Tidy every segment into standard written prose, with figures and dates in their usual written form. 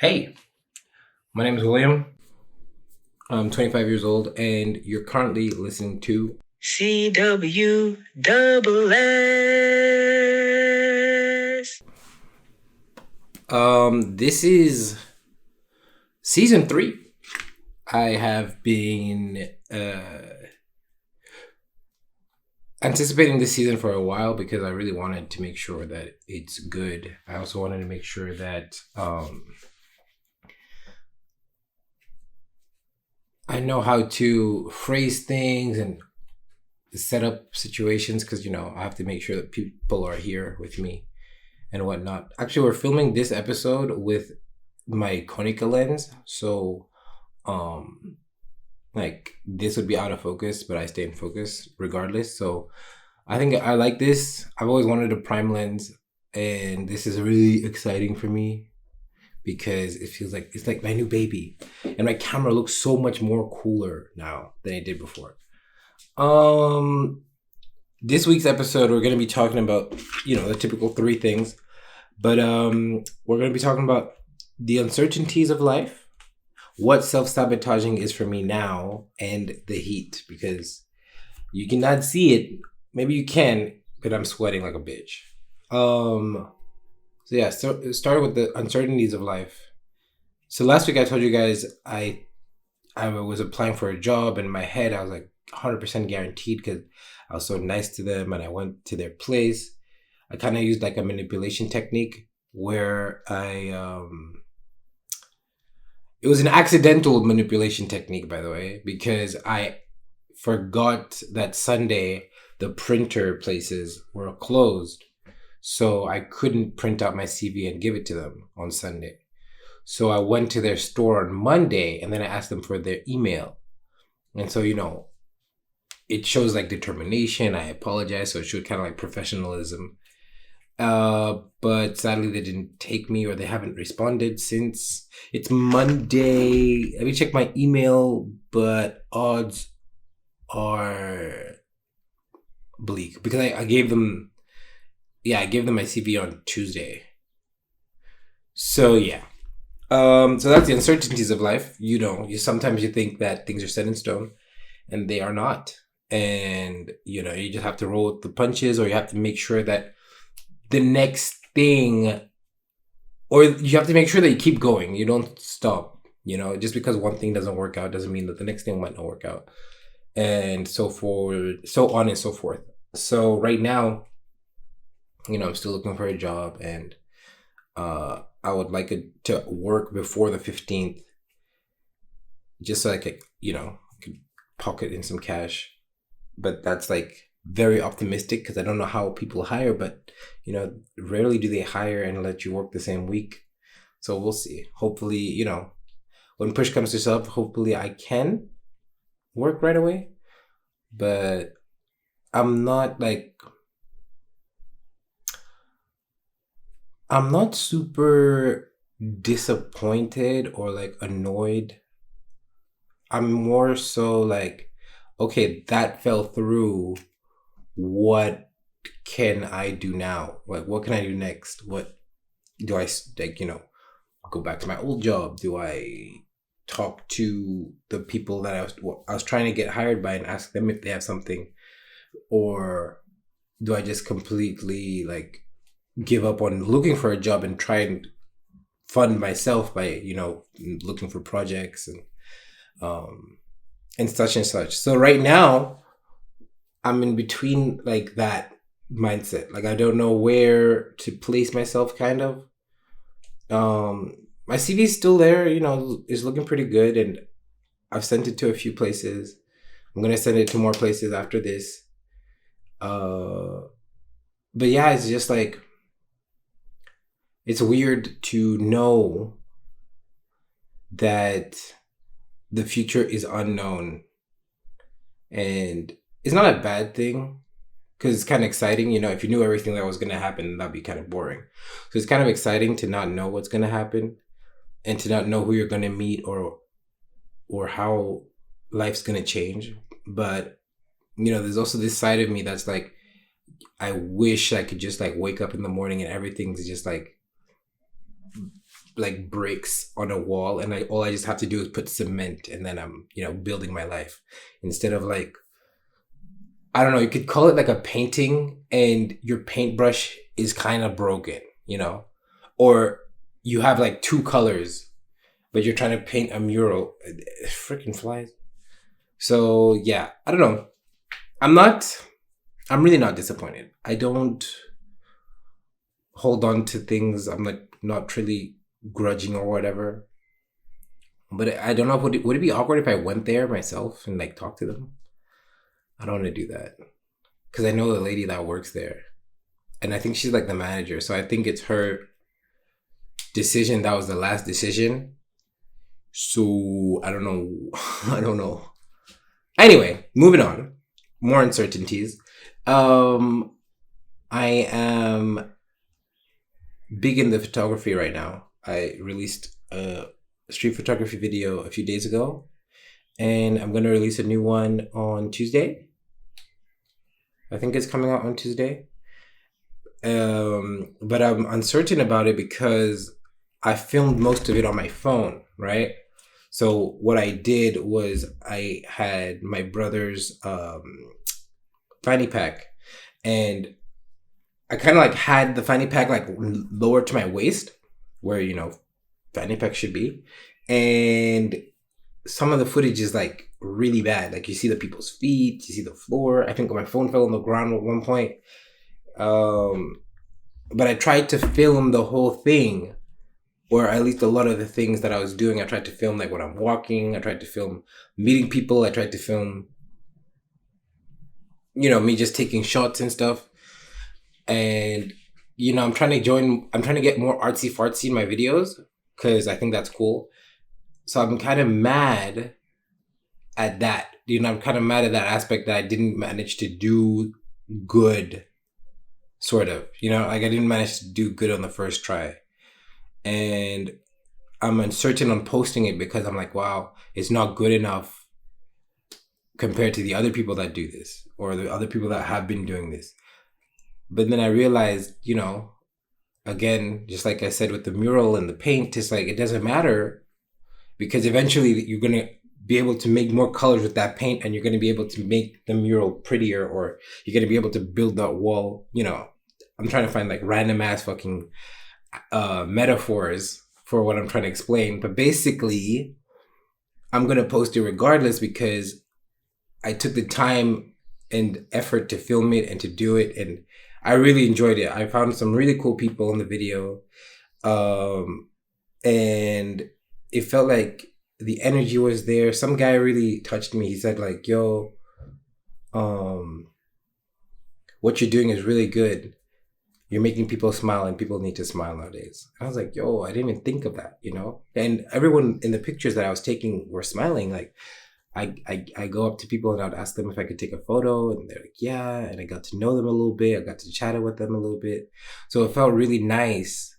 Hey, my name is William. I'm 25 years old, and you're currently listening to CW Double S. This is season 3. I have been anticipating this season for a while because I really wanted to make sure that it's good. I also wanted to make sure that I know how to phrase things and set up situations because, I have to make sure that people are here with me and whatnot. Actually, we're filming this episode with my Konica lens. So, this would be out of focus, but I stay in focus regardless. So I think I like this. I've always wanted a prime lens, and this is really exciting for me because it feels like it's like my new baby, and my camera looks so much more cooler now than it did before. This week's episode we're going to be talking about the typical 3 things, but we're going to be talking about the uncertainties of life, what self-sabotaging is for me now, and the heat, because you cannot see it. Maybe you can, but I'm sweating like a bitch. So it started with the uncertainties of life. So last week I told you guys I was applying for a job. In my head I was like 100% guaranteed because I was so nice to them and I went to their place. I kind of used like a manipulation technique where it was an accidental manipulation technique, by the way, because I forgot that Sunday the printer places were closed. So I couldn't print out my CV and give it to them on Sunday. So I went to their store on Monday and then I asked them for their email. And so, it shows like determination. I apologize. So it showed kind of like professionalism. But sadly they didn't take me, or they haven't responded since. It's Monday. Let me check my email, but odds are bleak because I gave them my CV on Tuesday. So yeah. So that's the uncertainties of life. Sometimes you think that things are set in stone and they are not. And, you just have to roll with the punches, or you have to make sure that the next thing, or you have to make sure that you keep going. You don't stop, just because one thing doesn't work out doesn't mean that the next thing might not work out. And so on and so forth. So right now, I'm still looking for a job, and I would like it to work before the 15th, just so I could pocket in some cash. But that's like very optimistic because I don't know how people hire, but rarely do they hire and let you work the same week. So we'll see. Hopefully, when push comes to shove, hopefully I can work right away. But I'm not super disappointed or like annoyed. I'm more so like, okay, that fell through. What can I do now? Like, what can I do next? What do I go back to my old job? Do I talk to the people that I was trying to get hired by and ask them if they have something? Or do I just completely give up on looking for a job and try and fund myself by looking for projects and such and such? So right now I'm in between that mindset. I don't know where to place myself, kind of. My CV is still there, is looking pretty good, and I've sent it to a few places. I'm gonna send it to more places after this. But yeah, it's just it's weird to know that the future is unknown, and it's not a bad thing because it's kind of exciting. If you knew everything that was going to happen, that'd be kind of boring. So it's kind of exciting to not know what's going to happen and to not know who you're going to meet or how life's going to change. But, there's also this side of me that's I wish I could just wake up in the morning and everything's just like bricks on a wall, and all I just have to do is put cement, and then I'm, building my life, instead of like, I don't know, you could call it like a painting, and your paintbrush is kind of broken, or you have like two colors, but you're trying to paint a mural. Freaking flies. So yeah, I don't know. I'm really not disappointed. I don't hold on to things. I'm like not really grudging or whatever. But I don't know. Would it be awkward if I went there myself and like talked to them? I don't want to do that because I know the lady that works there, and I think she's like the manager. So I think it's her decision. That was the last decision. So I don't know. I don't know. Anyway, moving on. More uncertainties. I am big in the photography right now. I released a street photography video a few days ago, and I'm going to release a new one on Tuesday. I think it's coming out on Tuesday. But I'm uncertain about it because I filmed most of it on my phone, right? So what I did was I had my brother's fanny pack, and I kind of like had the fanny pack like lower to my waist, where fanny pack should be, and some of the footage is like really bad. Like you see the people's feet, you see the floor. I think my phone fell on the ground at one point. But I tried to film the whole thing, or at least a lot of the things that I was doing. I tried to film like when I'm walking. I tried to film meeting people. I tried to film, me just taking shots and stuff. And, I'm trying to get more artsy fartsy in my videos because I think that's cool. So I'm kind of mad at that. I'm kind of mad at that aspect that I didn't manage to do good, sort of. Like I didn't manage to do good on the first try. And I'm uncertain on posting it because I'm like, wow, it's not good enough compared to the other people that do this or the other people that have been doing this. But then I realized, again, just like I said with the mural and the paint, it's like it doesn't matter because eventually you're going to be able to make more colors with that paint, and you're going to be able to make the mural prettier, or you're going to be able to build that wall. I'm trying to find like random ass fucking metaphors for what I'm trying to explain, but basically I'm gonna post it regardless because I took the time and effort to film it and to do it, and I really enjoyed it. I found some really cool people in the video, and it felt like the energy was there. Some guy really touched me. He said like, yo, what you're doing is really good. You're making people smile, and people need to smile nowadays. I was like, yo, I didn't even think of that, And everyone in the pictures that I was taking were smiling. Like, I go up to people and I'd ask them if I could take a photo, and they're like, yeah. And I got to know them a little bit. I got to chat with them a little bit. So it felt really nice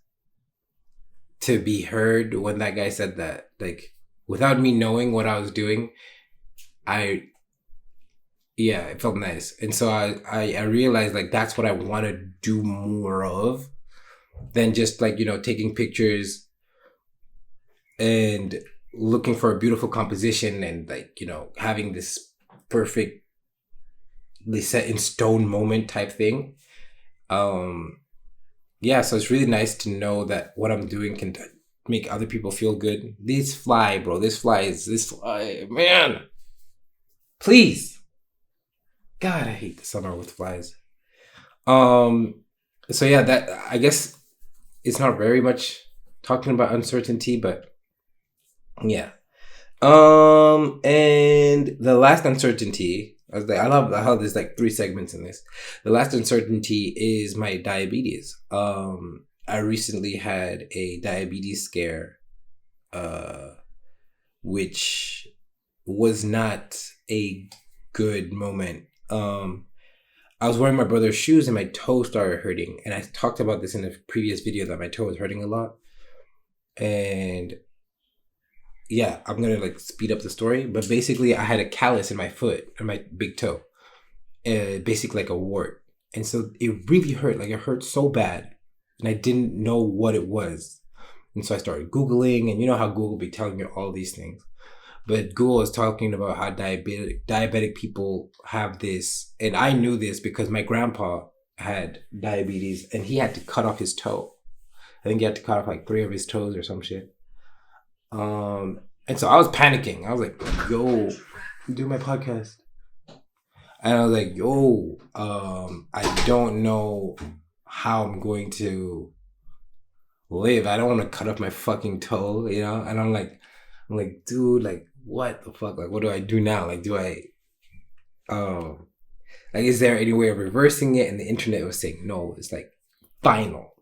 to be heard when that guy said that. Like, without me knowing what I was doing, it felt nice. And so I realized like that's what I want to do more of than just like, taking pictures and looking for a beautiful composition and like, having this perfectly set in stone moment type thing. So it's really nice to know that what I'm doing can make other people feel good. This fly, man. Please. God, I hate the summer with flies. So yeah, that I guess it's not very much talking about uncertainty, but yeah. And the last uncertainty, I love how there's like 3 segments in this. The last uncertainty is my diabetes. I recently had a diabetes scare, which was not a good moment. I was wearing my brother's shoes and my toe started hurting. And I talked about this in a previous video that my toe was hurting a lot. And yeah, I'm going to like speed up the story. But basically I had a callus in my foot, in my big toe. Basically like a wart. And so it really hurt. Like it hurt so bad. And I didn't know what it was. And so I started Googling, and you know how Google be telling you all these things. But Google is talking about how diabetic people have this, and I knew this because my grandpa had diabetes, and he had to cut off his toe. I think he had to cut off like 3 of his toes or some shit. And so I was panicking. I was like, "Yo, I'm doing my podcast," and I was like, "Yo, I don't know how I'm going to live. I don't want to cut off my fucking toe, you know?" And I'm like, dude, like, what the fuck? Like, what do I do now? Like, do I, like, is there any way of reversing it? And the internet was saying, no, it's like final.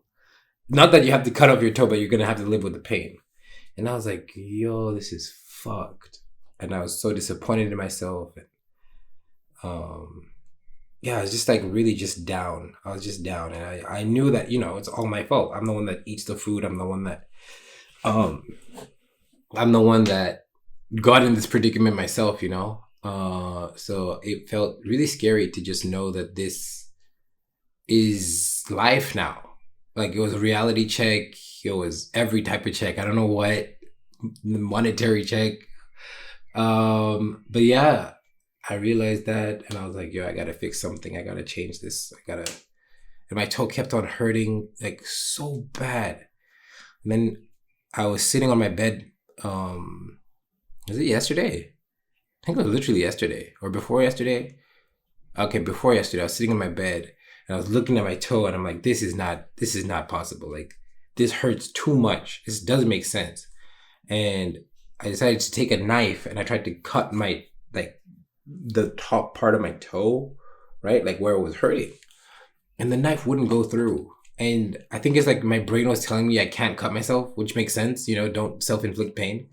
Not that you have to cut off your toe, but you're going to have to live with the pain. And I was like, yo, this is fucked. And I was so disappointed in myself. And, yeah, I was just like really just down. I was just down. And I knew that, you know, it's all my fault. I'm the one that eats the food. I'm the one that got in this predicament myself, you know? So it felt really scary to just know that this is life now. Like, it was a reality check. It was every type of check. I don't know what, monetary check. But yeah, I realized that, and I was like, yo, I gotta fix something. I gotta change this. And my toe kept on hurting like so bad. And then I was sitting on my bed. Was it yesterday? I think it was literally yesterday or before yesterday. Okay, before yesterday, I was sitting on my bed and I was looking at my toe, and I'm like, this is not possible. Like, this hurts too much. This doesn't make sense. And I decided to take a knife, and I tried to cut my, like, the top part of my toe, right? Like where it was hurting. And the knife wouldn't go through. And I think it's like my brain was telling me I can't cut myself, which makes sense, you know, don't self-inflict pain.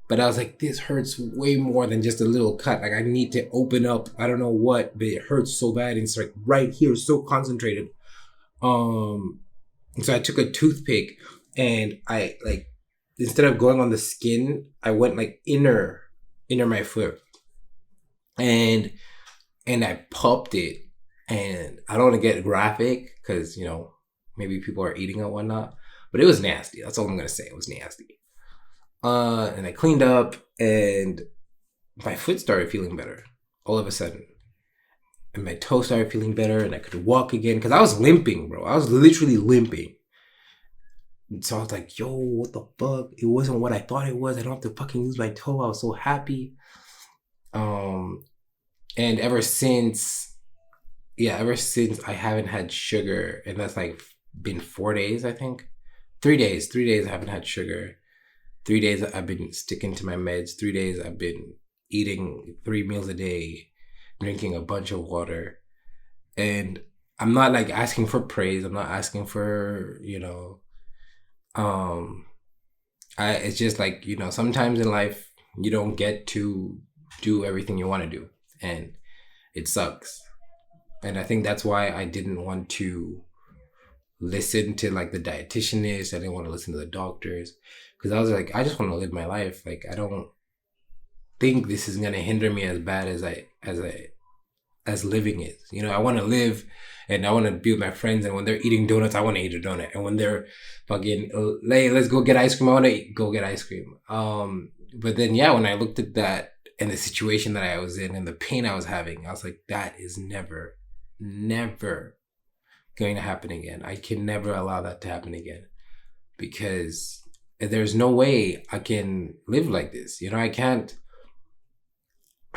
But I was like, this hurts way more than just a little cut. Like, I need to open up, I don't know what, but it hurts so bad. And it's like right here, so concentrated. And so I took a toothpick, and I, like, instead of going on the skin, I went like inner my foot. And I popped it. And I don't want to get graphic because, you know, maybe people are eating or whatnot. But it was nasty. That's all I'm going to say. It was nasty. And I cleaned up, and my foot started feeling better all of a sudden. And my toe started feeling better, and I could walk again. Because I was limping, bro. I was literally limping. And so I was like, yo, what the fuck? It wasn't what I thought it was. I don't have to fucking use my toe. I was so happy. And ever since I haven't had sugar. And that's like been 4 days, I think. 3 days. 3 days I haven't had sugar. 3 days I've been sticking to my meds. 3 days I've been eating 3 meals a day, drinking a bunch of water. And I'm not like asking for praise. I'm not asking for, you know, it's just like, you know, sometimes in life you don't get to do everything you want to do, and it sucks. And I think that's why I didn't want to listen to like the dietitianist. I didn't want to listen to the doctors, because I was like, I just want to live my life. Like, I don't think this is gonna hinder me as bad as living is. You know, I want to live, and I want to be with my friends. And when they're eating donuts, I want to eat a donut. And when they're fucking, hey, let's go get ice cream, I want to go get ice cream. But then, yeah, when I looked at that and the situation that I was in and the pain I was having, I was like, that is never going to happen again. I can never allow that to happen again, because there's no way I can live like this. You know, I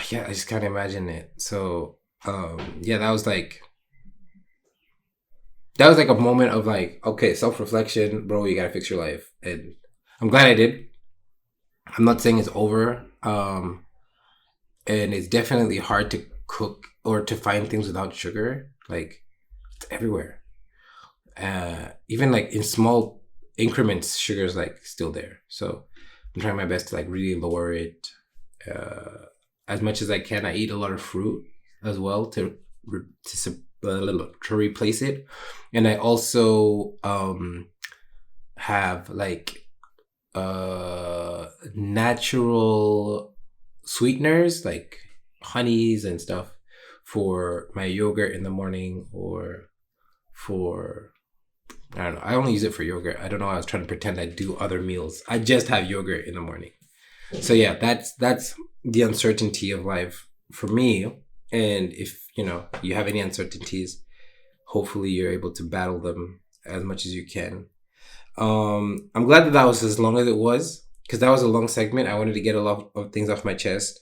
just can't imagine it. So, yeah, that was like a moment of like, okay, self-reflection, bro, you gotta fix your life. And I'm glad I did. I'm not saying it's over. And it's definitely hard to cook or to find things without sugar. Like, it's everywhere. Even like in small increments, sugar is like still there. So I'm trying my best to like really lower it as much as I can. I eat a lot of fruit as well to replace it. And I also have like natural sweeteners like honeys and stuff for my yogurt in the morning, or for I don't know. I only use it for yogurt. I don't know. I was trying to pretend I do other meals. I just have yogurt in the morning. So yeah, that's the uncertainty of life for me. And if you have any uncertainties, hopefully you're able to battle them as much as you can. I'm glad that was as long as it was, because that was a long segment. I wanted to get a lot of things off my chest,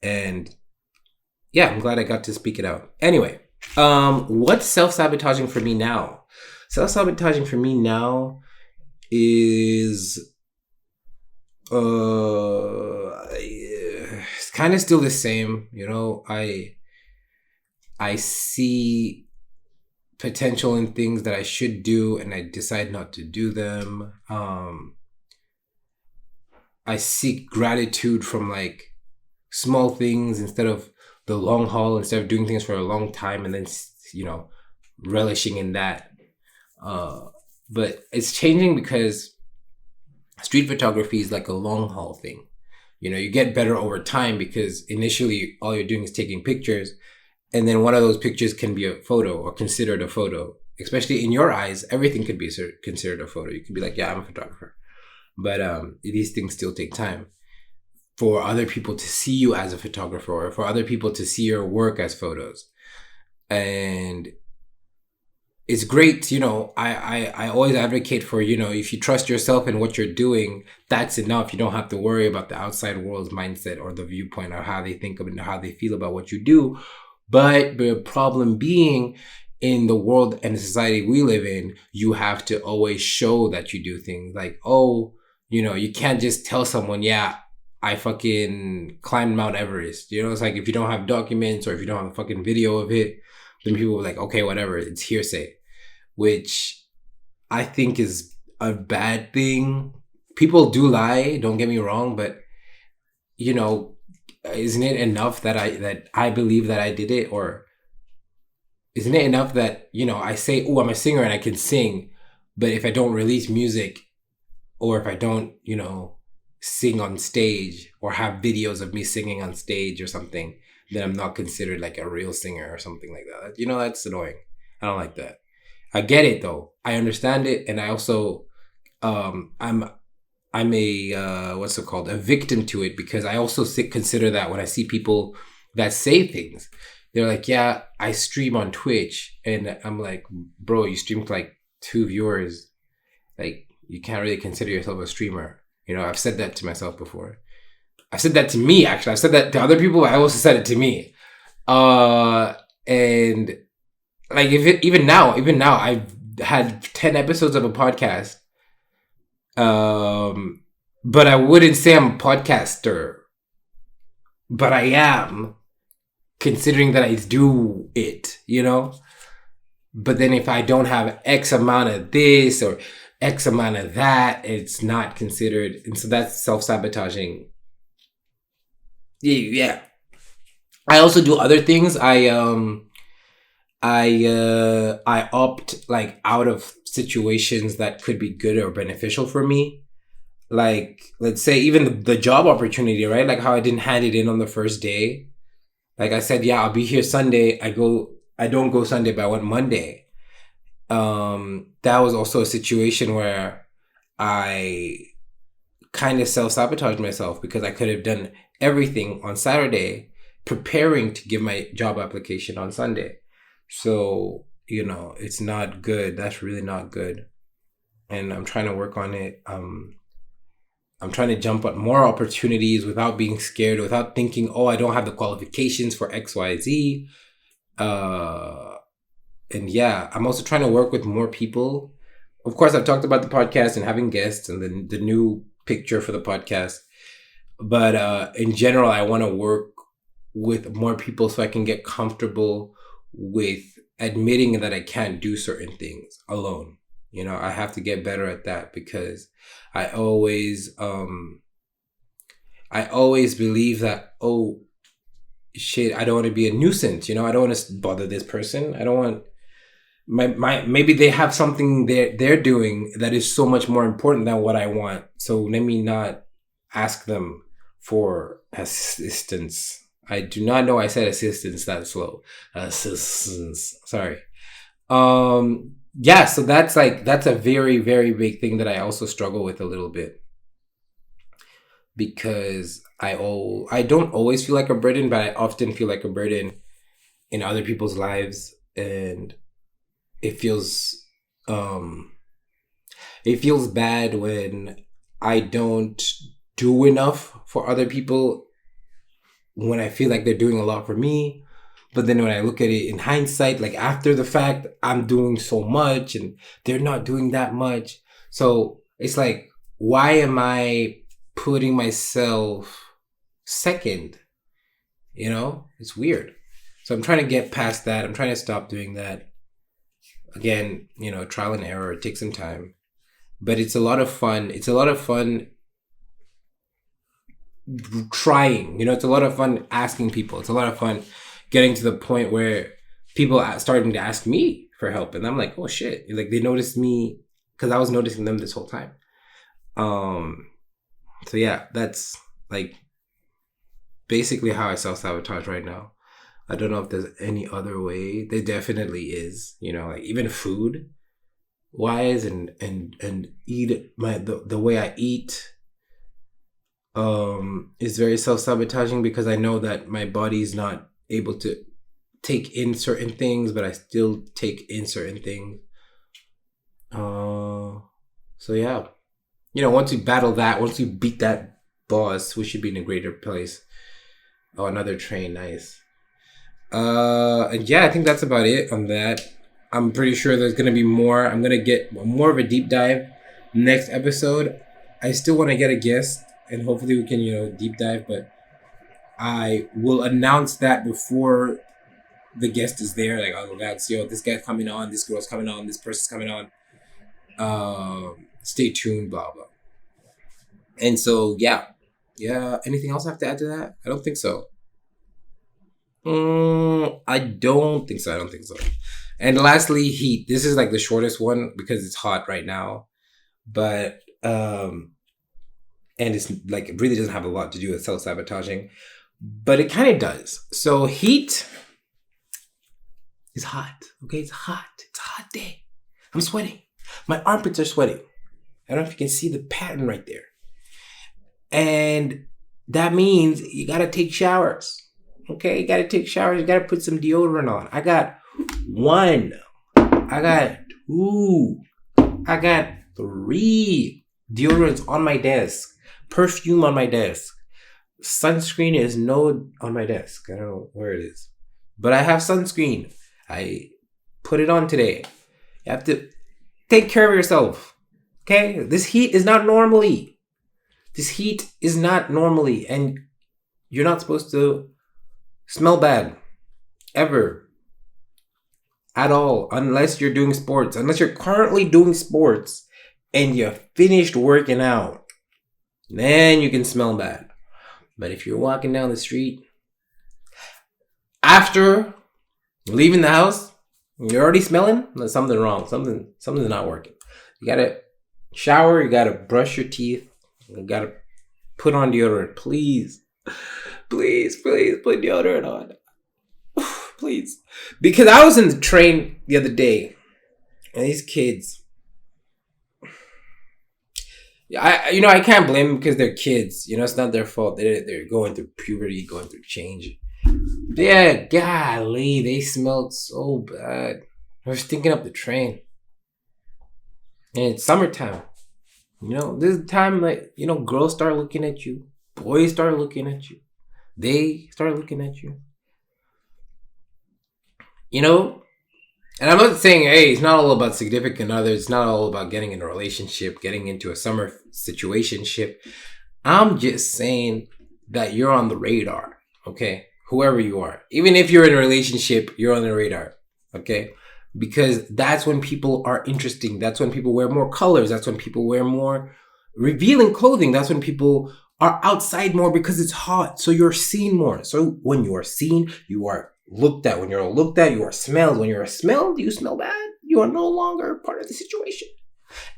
and yeah, I'm glad I got to speak it out. Anyway, what's self-sabotaging for me now? Self-sabotaging for me now is it's kind of still the same. I see potential in things that I should do, and I decide not to do them. I seek gratitude from like small things instead of the long haul, instead of doing things for a long time and then relishing in that. But it's changing because street photography is like a long haul thing. You get better over time because initially all you're doing is taking pictures, and then one of those pictures can be a photo or considered a photo. Especially in your eyes, everything could be considered a photo. You could be like, yeah, I'm a photographer. But these things still take time for other people to see you as a photographer, or for other people to see your work as photos. And it's great, I always advocate for, if you trust yourself in what you're doing, that's enough. You don't have to worry about the outside world's mindset or the viewpoint or how they think of it and how they feel about what you do. But the problem being, in the world and the society we live in, you have to always show that you do things like, you can't just tell someone, yeah, I fucking climbed Mount Everest. It's like if you don't have documents or if you don't have a fucking video of it, then people are like, okay, whatever, it's hearsay. Which I think is a bad thing. People do lie, don't get me wrong, but isn't it enough that I believe that I did it? Or isn't it enough that I say, oh, I'm a singer and I can sing, but if I don't release music, or if I don't sing on stage or have videos of me singing on stage or something, then I'm not considered like a real singer or something like that. That's annoying. I don't like that. I get it though. I understand it, and I also I'm a what's it called? A victim to it, because I also consider that when I see people that say things, they're like, yeah, I stream on Twitch, and I'm like, bro, you streamed like 2 viewers. Like, you can't really consider yourself a streamer. I've said that to myself before. I've said that to me, actually. I've said that to other people. I also said it to me. And like, even now, I've had 10 episodes of a podcast. But I wouldn't say I'm a podcaster. But I am, considering that I do it, But then if I don't have X amount of this or X amount of that, it's not considered. And so that's self-sabotaging. Yeah. I also do other things. I opt like out of situations that could be good or beneficial for me. Like, let's say even the job opportunity, right? Like how I didn't hand it in on the first day. Like I said, yeah, I'll be here Sunday. I don't go Sunday, but I went Monday. That was also a situation where I kind of self-sabotaged myself, because I could have done everything on Saturday preparing to give my job application on Sunday. So, it's not good. That's really not good. And I'm trying to work on it. I'm trying to jump at more opportunities without being scared, without thinking, oh, I don't have the qualifications for X, Y, Z. And yeah, I'm also trying to work with more people. Of course, I've talked about the podcast and having guests and the new picture for the podcast. But in general, I want to work with more people so I can get comfortable with admitting that I can't do certain things alone. I have to get better at that, because I always believe that, oh shit, I don't want to be a nuisance. I don't want to bother this person. I don't want maybe they have something they're doing that is so much more important than what I want. So let me not ask them for assistance. I do not know I said assistance that slow. Assistance. Sorry. yeah, so that's a very, very big thing that I also struggle with a little bit, because I don't always feel like a burden, but I often feel like a burden in other people's lives, and it feels um it feels bad when I don't do enough for other people, when I feel like they're doing a lot for me. But then when I look at it in hindsight, like after the fact, I'm doing so much and they're not doing that much. So it's like, why am I putting myself second? You know, it's weird. So I'm trying to get past that. I'm trying to stop doing that. Again, trial and error. It takes some time, but it's a lot of fun. It's a lot of fun trying. It's a lot of fun asking people. It's a lot of fun getting to the point where people are starting to ask me for help, and I'm like, oh shit! Like they noticed me because I was noticing them this whole time. So yeah, that's like basically how I self-sabotage right now. I don't know if there's any other way. There definitely is, like even food wise, and eat the way I eat is very self-sabotaging, because I know that my body's not able to take in certain things, but I still take in certain things. So yeah, once we battle that, once we beat that boss, we should be in a greater place. Oh, another train, nice. And yeah, I think that's about it on that. I'm pretty sure there's gonna be more. I'm gonna get more of a deep dive next episode. I still want to get a guest, and hopefully we can, deep dive, but I will announce that before the guest is there. Like, I'll announce, this guy's coming on, this girl's coming on, this person's coming on. Stay tuned, blah, blah. And so, yeah. Anything else I have to add to that? I don't think so. I don't think so. And lastly, heat. This is like the shortest one because it's hot right now. But, and it's like, it really doesn't have a lot to do with self-sabotaging. But it kind of does. So heat is hot. Okay, it's hot. It's a hot day. I'm sweating. My armpits are sweating. I don't know if you can see the pattern right there. And that means you gotta take showers. Okay, you gotta take showers. You gotta put some deodorant on. I got 1. I got 2. I got 3 deodorants on my desk. Perfume on my desk. Sunscreen is on my desk. I don't know where it is. But I have sunscreen. I put it on today. You have to take care of yourself. Okay? This heat is not normally. And you're not supposed to smell bad. Ever. At all. Unless you're doing sports. Unless you're currently doing sports and you finished working out. Then you can smell bad. But if you're walking down the street after leaving the house, you're already smelling, there's something wrong. Something's not working. You gotta shower, you gotta brush your teeth, you gotta put on deodorant. Please put deodorant on. Please. Because I was in the train the other day, and these kids, I can't blame them because they're kids. It's not their fault. They're going through puberty, going through change. Yeah, golly, they smelled so bad. I was stinking up the train. And it's summertime. This is the time, like, girls start looking at you. Boys start looking at you. They start looking at you. And I'm not saying, hey, it's not all about significant others. It's not all about getting in a relationship, getting into a summer situationship. I'm just saying that you're on the radar, okay? Whoever you are. Even if you're in a relationship, you're on the radar, okay? Because that's when people are interesting. That's when people wear more colors. That's when people wear more revealing clothing. That's when people are outside more because it's hot. So you're seen more. So when you are seen, you are looked at. When you're looked at, you are smelled. When you're smelled, you smell bad. You are no longer part of the situation.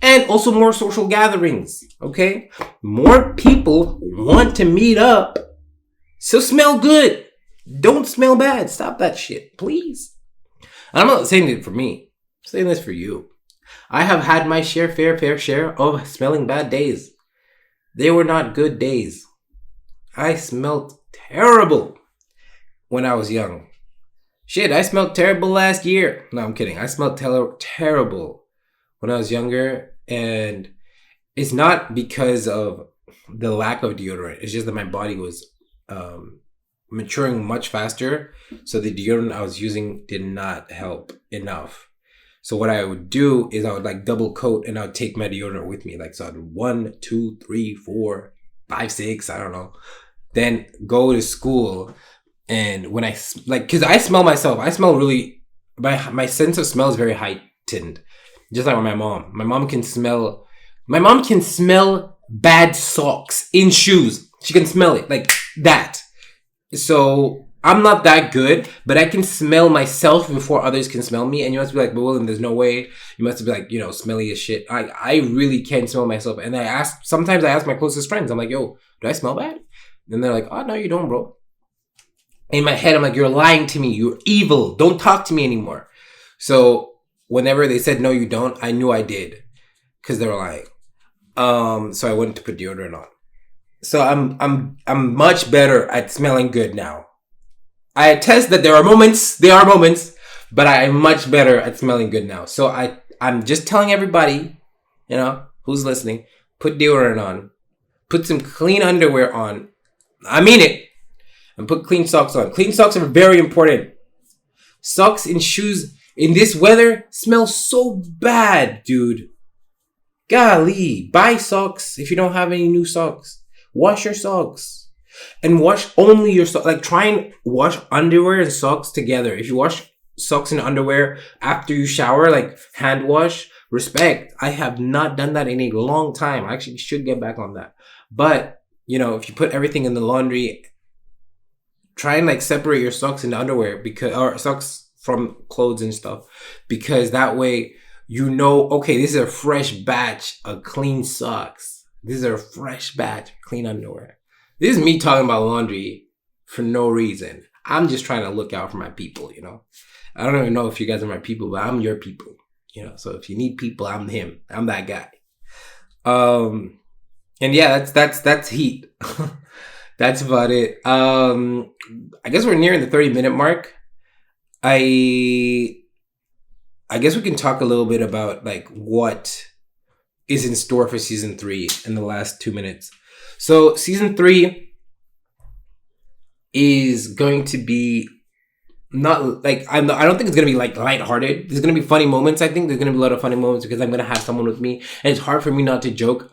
And also more social gatherings, okay? More people want to meet up. So smell good. Don't smell bad. Stop that shit, please. I'm not saying it for me. saying this for you. I have had my fair share of smelling bad days. They were not good days. I smelled terrible when I was young. Shit, I smelled terrible last year. No, I'm kidding. I smelled terrible when I was younger. And it's not because of the lack of deodorant. It's just that my body was maturing much faster. So the deodorant I was using did not help enough. So what I would do is I would like double coat and I would take my deodorant with me. Like, so I'd 1, 2, 3, 4, 5, 6, I don't know. Then go to school. And when I, like, cause I smell myself, I smell really, my sense of smell is very heightened. Just like my mom. My mom can smell bad socks in shoes. She can smell it like that. So I'm not that good, but I can smell myself before others can smell me. And you must be like, but William, there's no way. You must be like, smelly as shit. I really can smell myself. And sometimes I ask my closest friends, I'm like, yo, do I smell bad? And they're like, oh, no, you don't, bro. In my head, I'm like, you're lying to me. You're evil. Don't talk to me anymore. So whenever they said, no, you don't, I knew I did. Because they were lying. So I went to put deodorant on. So I'm much better at smelling good now. I attest that there are moments, but I am much better at smelling good now. So I'm just telling everybody, who's listening, put deodorant on, put some clean underwear on. I mean it. And put clean socks on. Clean socks are very important. Socks and shoes in this weather smell so bad, dude. Golly, buy socks if you don't have any new socks. Wash your socks. And wash only your socks. Like, try and wash underwear and socks together. If you wash socks and underwear after you shower, like hand wash, respect. I have not done that in a long time. I actually should get back on that. But, if you put everything in the laundry, try and like separate your socks and underwear or socks from clothes and stuff. Because that way, okay, this is a fresh batch of clean socks. This is a fresh batch of clean underwear. This is me talking about laundry for no reason. I'm just trying to look out for my people, I don't even know if you guys are my people, but I'm your people, So if you need people, I'm him. I'm that guy. And yeah, that's heat. That's about it. I guess we're nearing the 30-minute mark. I guess we can talk a little bit about like what is in store for season 3 in the last 2 minutes. So season 3 is going to be not like, I don't think it's going to be like lighthearted. There's going to be funny moments. I think there's going to be a lot of funny moments because I'm going to have someone with me and it's hard for me not to joke.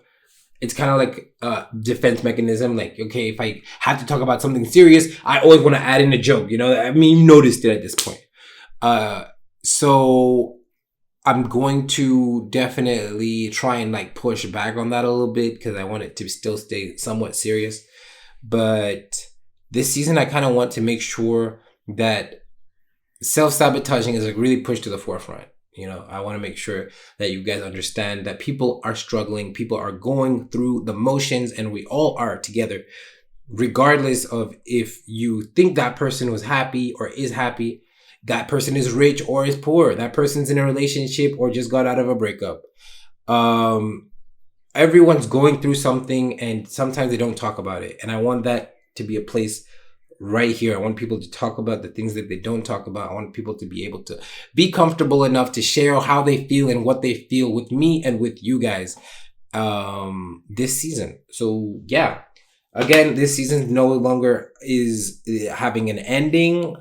It's kind of like a defense mechanism. Like, okay, if I have to talk about something serious, I always want to add in a joke, you noticed it at this point. So I'm going to definitely try and like push back on that a little bit because I want it to still stay somewhat serious. But this season, I kind of want to make sure that self-sabotaging is like really pushed to the forefront. I want to make sure that you guys understand that people are struggling. People are going through the motions and we all are together, regardless of if you think that person was happy or is happy. That person is rich or is poor. That person's in a relationship or just got out of a breakup. Everyone's going through something and sometimes they don't talk about it. And I want that to be a place right here. I want people to talk about the things that they don't talk about. I want people to be able to be comfortable enough to share how they feel and what they feel with me and with you guys this season. So yeah, again, this season no longer is having an ending.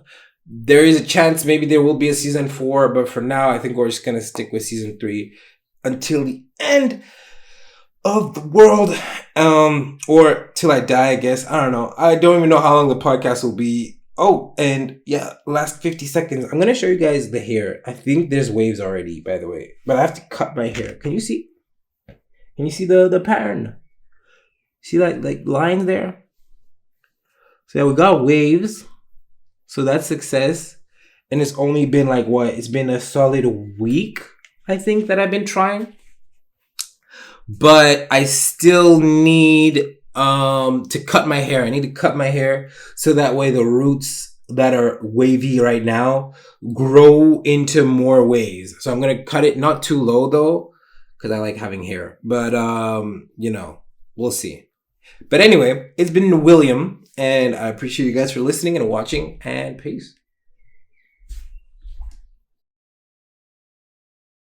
There is a chance maybe there will be a season 4, but for now, I think we're just going to stick with season 3 until the end of the world, or till I die, I guess. I don't know. I don't even know how long the podcast will be. Oh, and yeah, last 50 seconds. I'm going to show you guys the hair. I think there's waves already, by the way, but I have to cut my hair. Can you see? Can you see the pattern? See like lines there? So yeah, we got waves. So that's success. And it's only been like what? It's been a solid week, I think, that I've been trying. But I still need to cut my hair. I need to cut my hair so that way the roots that are wavy right now grow into more waves. So I'm going to cut it not too low though, because I like having hair. But, we'll see. But anyway, it's been William, and I appreciate you guys for listening and watching, and peace.